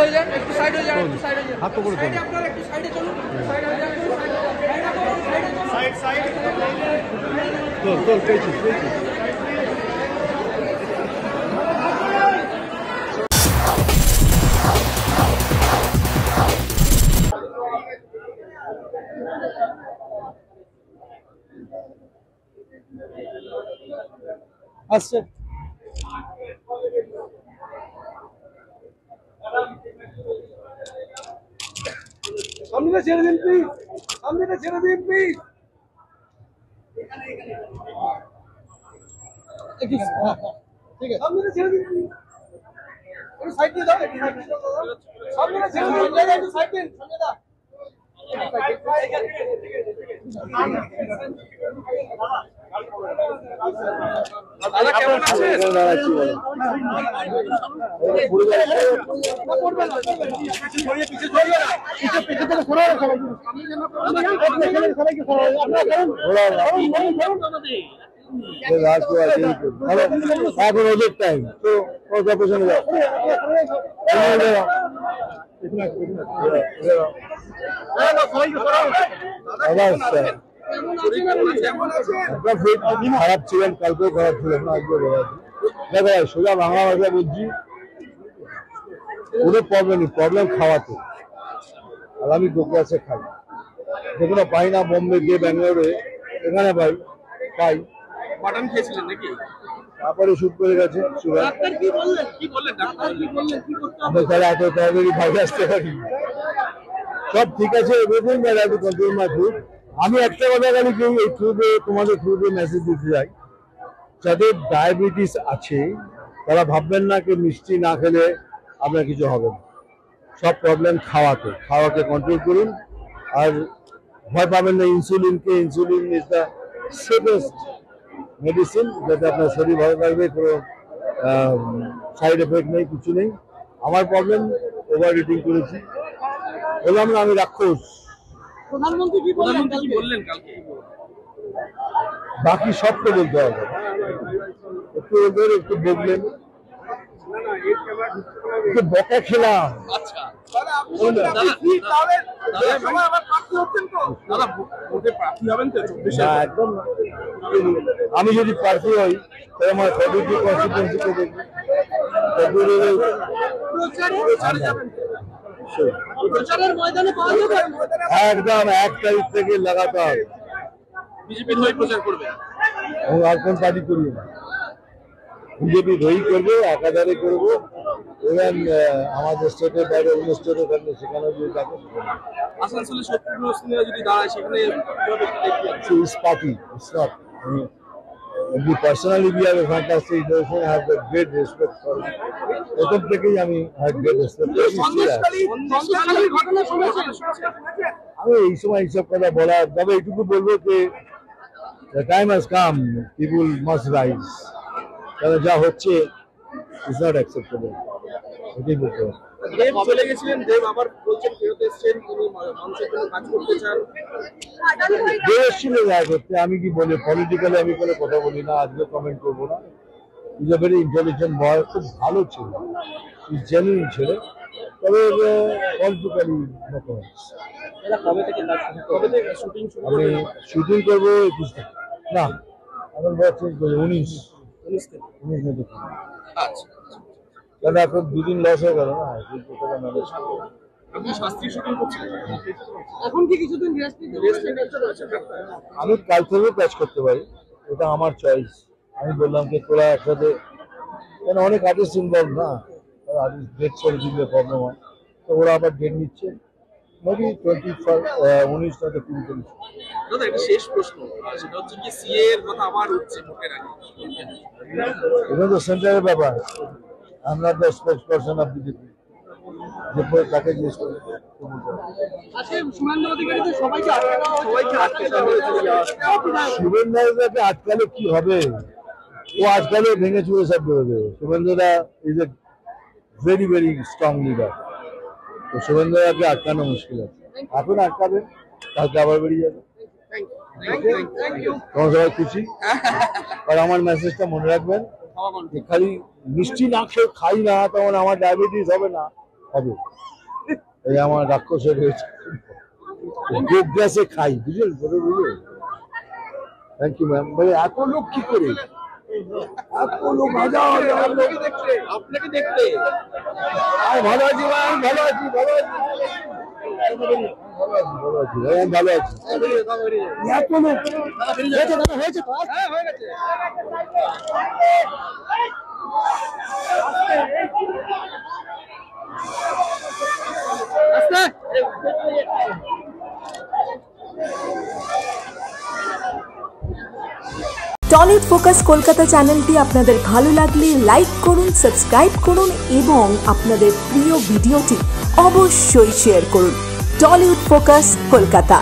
হয়ে যান, একটু সাইড হয়ে যান, একটু সাইড হয়ে যান। হাত তো করে সাইডে আপনারা একটু সাইডে চলুন, সাইড হয়ে যান, সাইড। চল পেয়েছি। আসছে সামনে ছেড়ে দিন প্লিজ, সামনে ছেড়ে দিন প্লিজ। ঠিক আছে, সামনে ছেড়ে দিন প্লিজ, একটু সাইড দিয়ে দাও, একটু সাইড দিয়ে দাও, সামনে ছেড়ে দিন, একটু সাইড দিন, সামনে দাও। দাদা কেমন আছেন? এখন ওদের টাইম তো ওটা পেছনে যাও। খারাপ ছিলেন, কালকেও খারাপ ছিলেন না, আজকে দেখো সোজা বাংলা ভাষা বলছি, কোনো প্রবলেম নেই, প্রবলেম খাওয়াতে। আর আমি দোকানে খাই, যেগুলো পাই না বোম্বে গিয়ে ব্যাঙ্গালোরে, এখানে পাই। মাটন খেয়েছিলেন নাকি? তারপরে শুট করে গেছে সুগার। ডাক্তার কি বললেন? কি বললেন ডাক্তার? কি বললেন? কি করতে হবে? তাহলে এত তাড়াতাড়ি বাইরে আসতে পারি? সব ঠিক আছে, everything I have to control my food. আমি একটা কথা খালি কেউ এই থ্রুতে তোমাদের থ্রুতে মেসেজ দিতে চাই, যাদের ডায়াবেটিস আছে তারা ভাববেন না কি মিষ্টি না খেলে আপনার কিছু হবে না। সব প্রবলেম খাওয়াকে কন্ট্রোল করুন। আর ভয় পাবেন না ইনসুলিনকে। Insulin is the safest medicine, যাতে আপনার শরীর ভালো থাকবে, কোনো সাইড এফেক্ট নেই, কিছু নেই। আমার প্রবলেম ওভার ইটিং করেছি, বললাম না আমি রাক্ষস। প্রধানমন্ত্রী কি বললেন কালকে? বাকি সব তো বলতে হবে, একটু ওদের একটু বললেন, একটু বকা খেলাম। একদম আমি যদি প্রার্থী হই তাহলে আমার ফেব্রুয়ারি কনস্টিটিউয়েন্সিকে দেখি, একদম 1 তারিখ থেকে লাগাতার বিজেপির হয়ে প্রচার করবে। আর কোন পার্টি করি না, বিজেপি হয়েই করবো, একাধারে করবো। ইভেন আমাদের স্টেটের বাইরে অন্য স্টেটে থাকলে সেখানে যদি থাকে, আসানসোলে শত্রুঘ্ন সিনহা যদি দাঁড়ায় সেখানে party. It's not. I mean, personally, we have a fantastic relation. I have a great respect for it. প্রথম থেকেই আমি have great respect for it. আমি এই সময় এইসব কথা বলার, তবে এইটুকু বলবো যে the time has come, people must rise. কারণ যা হচ্ছে is not acceptable. এটাই বলতে হবে। দেব চলে গেছিলেন, দেব আবার বলছেন ফেরত এসেছেন, তিনি মানুষের জন্য কাজ করতে চান। দেব ছিল দেখা করতে, আমি কি বলি পলিটিক্যালি আমি কোনো কথা বলি না, আজকে কমেন্ট করবো না। ইজ এ ভেরি ইন্টেলিজেন্ট বয়, খুব ভালো ছিল, জেনুইন ছিল, তবে পলিটিক্যালি আমি শুটিং করবো 21 থেকে, না আমার বয়স চেঞ্জ করবো 19 মধ্যে। আচ্ছা, কারণ এখন 2 দিন লস হয়ে গেল না, আপনি শাস্ত্রীয় শুটিং করছেন এখন কি কিছুদিন রেস্ট নিতে? আমি কাল থেকেও কাজ করতে পারি, এটা আমার চয়েস। আমি বললাম যে তোরা একসাথে, কেন অনেক আর্টিস্ট ইনভলভ না, আর্টিস্ট ডেট করে দিলে প্রবলেম হয়, তো ওরা আবার ডেট নিচ্ছে, মেবি 19 থেকে 20। দাদা একটা শেষ প্রশ্ন, সেটা হচ্ছে কি সিএ এর কথা আবার উঠছে মুখের আগে, এটা তো সেন্টারের ব্যাপার, আমরা the spokes person of BJP, যে তাকে জিজ্ঞেস করি। শুভেন্দুদাকে আটকালে কি হবে? ও আটকালে ভেঙে চুড়ে সব বেরোবে। শুভেন্দুদা is a very very strong leader, তো শুভেন্দুদাকে আটকানো মুশকিল আছে। এখন আটকাবে, কালকে আবার বেরিয়ে যাবে। তোমার সবাই খুশি? আর আমার মেসেজটা মনে রাখবেন, খালি মিষ্টি না খেয়ে খাই না তখন আমার ডায়াবেটিস হবে না, হবে। এই আমার রাক্ষসের হয়েছে, যোগ গ্যাসে খাই, বুঝলেন? বুঝলেন? Thank you ma'am. মানে এত লোক কি করে, এত লোক, হাজার হাজার লোক আপনাকে দেখতে ভালো আছি ম্যাম, ভালো আছি, ভালো আছি, ভালো আছি, ভালো আছি। এত লোক হয়েছে, দাদা হয়েছে তো? হ্যাঁ হয়ে গেছে। আস্তে টলিউড ফোকাস কলকাতা চ্যানেলটি আপনাদের ভালো লাগলে লাইক করুন, সাবস্ক্রাইব করুন এবং আপনাদের প্রিয় ভিডিওটি অবশ্যই শেয়ার করুন। Tollywood focus Kolkata.